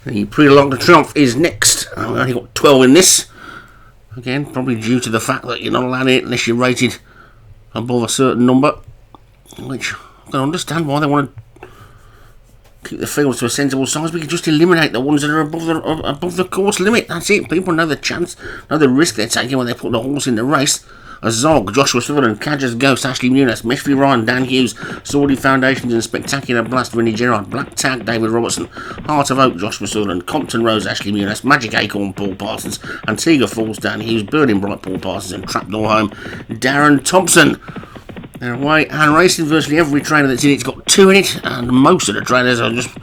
The Prix Triomphe is next. I've only got 12 in this. Again, probably due to the fact that you're not allowed it unless you're rated above a certain number, which I can understand why they want to keep the fields to a sensible size. We can just eliminate the ones that are above the course limit. That's it. People know the chance, know the risk they're taking when they put the horse in the race. A Zog, Joshua Sutherland, Cadger's Ghost, Ashley Muniz, Meshfi Ryan, Dan Hughes, Swordy Foundations and Spectacular Blast, Vinnie Gerard, Black Tag, David Robertson, Heart of Oak, Joshua Sutherland, Compton Rose, Ashley Muniz, Magic Acorn, Paul Parsons, Antigua Falls, Dan Hughes, Burning Bright, Paul Parsons, and Trapdoor Home, Darren Thompson. They're away and racing. Virtually every trainer that's in it's got 2 in it, and most of the trainers are just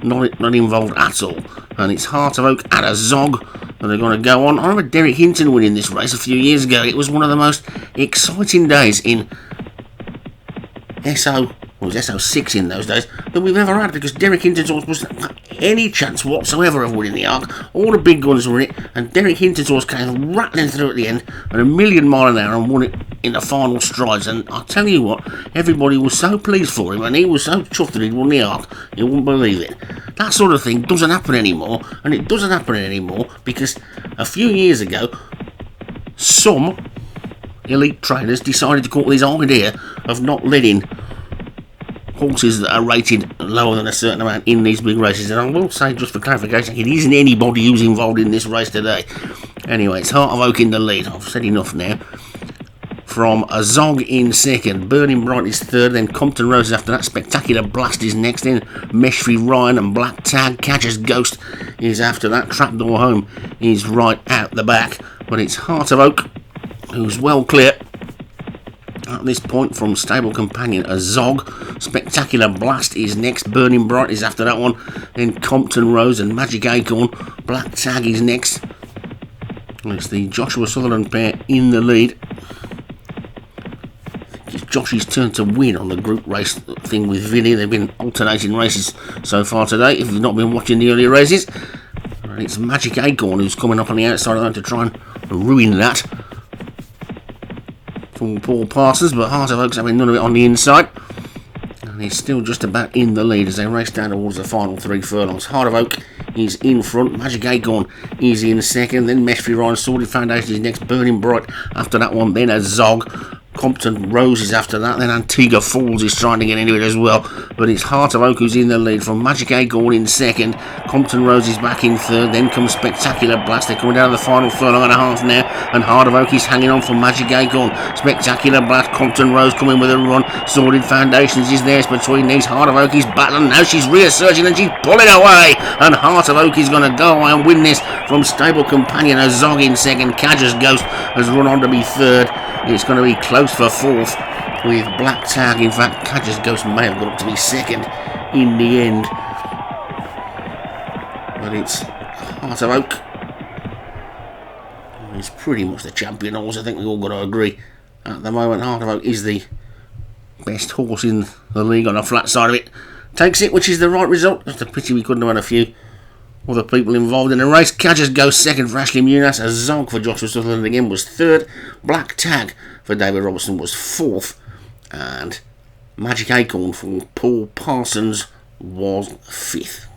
not involved at all. And it's Heart of Oak and a Zog that are going to go on. I remember Derek Hinton winning this race a few years ago. It was one of the most exciting days in SO6 in those days that we've ever had, because Derek Hinton's horse wasn't any chance whatsoever of winning the Arc. All the big guns were in it, and Derek Hinton's horse came rattling through at the end at 1,000,000 miles an hour and won it in the final strides. And I tell you what, everybody was so pleased for him, and he was so chuffed that he'd won the Arc, you wouldn't believe it. That sort of thing doesn't happen anymore, and it doesn't happen anymore because a few years ago some elite trainers decided to call this idea of not letting horses that are rated lower than a certain amount in these big races. And I will say, just for clarification, it isn't anybody who's involved in this race today. Anyway, it's Heart of Oak in the lead. I've said enough now. From a Zog in second, Burning Bright is third, then Compton Rose after that, Spectacular Blast is next, then Meshfi Ryan and Black Tag, Catcher's Ghost is after that, Trapdoor Home is right out the back, but it's Heart of Oak who's well clear at this point from stable companion a Zog. Spectacular Blast is next, Burning Bright is after that one, then Compton Rose and Magic Acorn, Black Tag is next. It's the Joshua Sutherland pair in the lead. It's Josh's turn to win on the group race thing with Vinny. They've been alternating races so far today, if you've not been watching the earlier races. And it's Magic Acorn who's coming up on the outside of that to try and ruin that for Paul Parsons, but Heart of Oak's having none of it on the inside. And he's still just about in the lead as they race down towards the final 3 furlongs. Heart of Oak is in front, Magic Acorn is in second, then Meshfi Ryan, Sordid Foundation is next, Burning Bright after that one, then a Zog. Compton Rose is after that, then Antigua Falls is trying to get into it as well, but it's Heart of Oak who's in the lead from Magic Acorn in second, Compton Rose is back in third, then comes Spectacular Blast. They're coming down to the final furlong and a half now, and Heart of Oak is hanging on for Magic Acorn. Spectacular Blast, Compton Rose coming with a run, Sordid Foundations is there, it's between these, Heart of Oak is battling, now she's reasserting and she's pulling away, and Heart of Oak is going to go away and win this from stable companion a Zog in second. Cadger's Ghost has run on to be third. It's going to be close for fourth with Black Tag. In fact, Cadger's Ghost may have got up to be second in the end. But it's Heart of Oak. He's pretty much the champion horse. I think we've all got to agree. At the moment, Heart of Oak is the best horse in the league on the flat side of it. Takes it, which is the right result. It's a pity we couldn't have had a few other people involved in the race. Cadger's Ghost second for Ashley Muniz. A Zog for Joshua Sutherland again was third. Black Tag for David Robertson was fourth. And Magic Acorn for Paul Parsons was fifth.